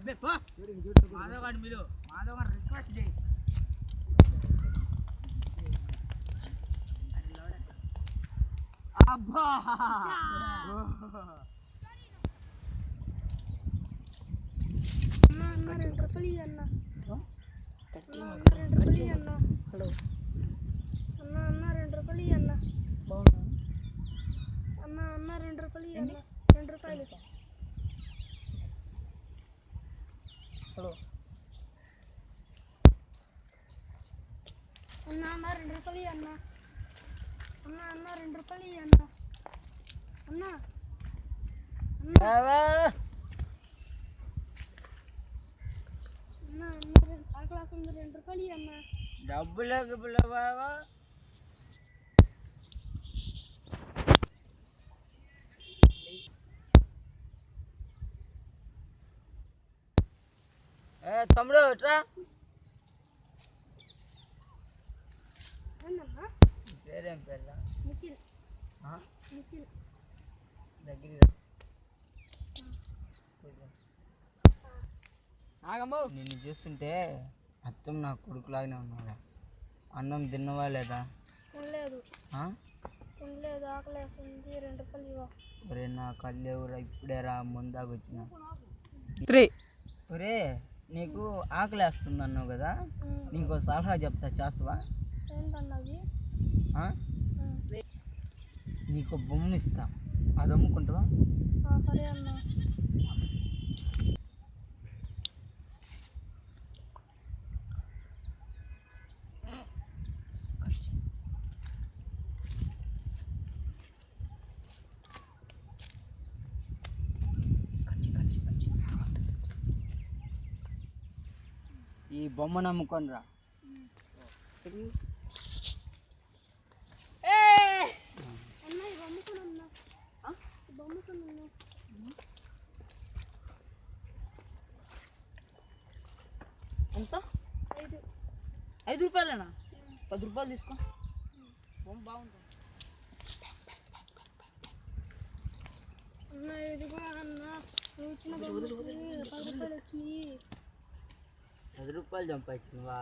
మాధవ్ గారు మీరు మాధవ్ గారు రిక్వెస్ట్ చేయి. అబ్బా హలో అన్న 2 రూపాయలు అన్న. బాగున్నా అన్న 2 రూపాయలు అన్న. 2 రూపాయలు. హలో అన్న 2 రూపాయలు అన్న. అన్న 2 రూపాయలు అన్న. అన్న ఆ క్లాస్ 2 రూపాయలు అన్న. డబ్బులకు బాబా తమ్ముడు ఎట్రా పేరేం పేరు దగ్గర నిన్ను చూస్తుంటే అచ్చం నా కొడుకులాగానే ఉన్నాడా. అన్నం తిన్నవా లేదా? తినలేదు. ఆకలేస్తుంది. 2 రూపాయలు ఇవ్వ. ఒరే నా కళ్ళేవురా ఇప్పుడే రా ముందాకొచ్చిన. ఒరే నీకు ఆకలేస్తుంది అన్నావు కదా, నీకు సలహా చెప్తా, చేస్తావా? ఏంటన్నది? నీకు బొమ్మ ఇస్తా, అది అమ్ముకుంటావా? సరే అన్న. ఈ బొమ్మ నమ్ముకొని రా. ఎంత? 5 రూపాయలేనా? 10 రూపాయలు తీసుకో. బొమ్మ బాగుంటుంది. అన్న ఇదిగో అన్న, వచ్చిన 10 రూపాయలు వచ్చినాయి. 10 రూపాయలు సంపాదించినవా?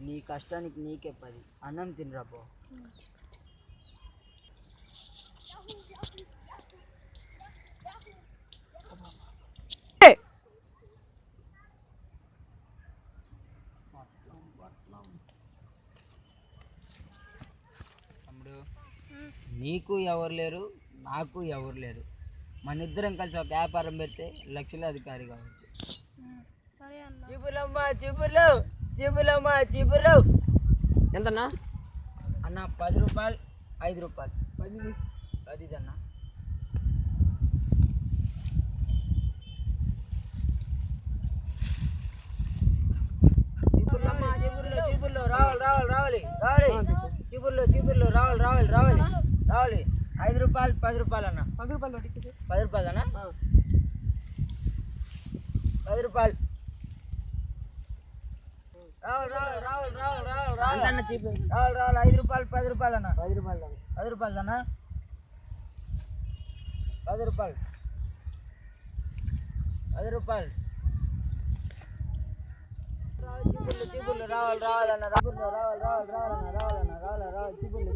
నీ కష్టానికి నీకే 10. అన్నం తినరా పో. తమ్ముడు నీకు ఎవరు లేరు, నాకు ఎవరు లేరు. మన ఇద్దరం కలిసి ఒక వ్యాపారం పెడితే లక్షల అధికారి కావచ్చు. సరే అన్న. చీపులు ఎంతన్నా? అన్న 10 రూపాయలు, 5 రూపాయలు. 10 అన్న. చీపుర్లో రావాలి. చీపుర్లో రావాలి. 5 రూపాయలు, 10 రూపాయలు అన్న. 10 రూపాయలు 10 రూపాయలు అన్న. 10 రూపాయలు. రావాలి. 5 రూపాయలు, 10 రూపాయలు అన్న. 10 రూపాయలు అన్న. 10 రూపాయలు. 10 రూపాయలు. చీపుర్లు రావాలన్న. చీపుర్లు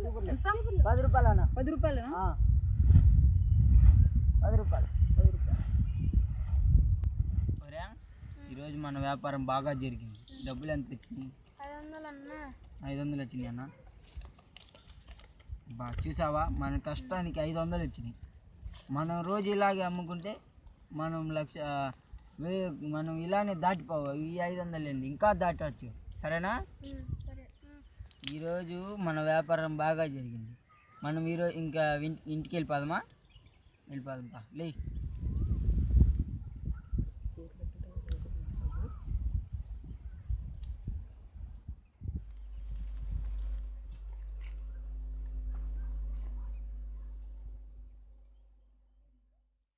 10 రూపాయలు అన్న. 10 రూపాయలు. 10 రూపాయలు. ఈరోజు మన వ్యాపారం బాగా జరిగింది. డబ్బులు ఎంత వచ్చినాయి? 500 అన్న. 500 వచ్చినాయి అన్న. చూసావా, మన కష్టానికి 500 వచ్చినాయి. మనం రోజు ఇలాగే అమ్ముకుంటే మనం ఇలానే దాటిపోవు. ఈ 500 ఏంది, ఇంకా దాటవచ్చు. సరేనా? ఈరోజు మన వ్యాపారం బాగా జరిగింది. మనం ఈరోజు ఇంకా ఇంటికి వెళ్ళిపోదామా? వెళ్ళిపోదాం లే.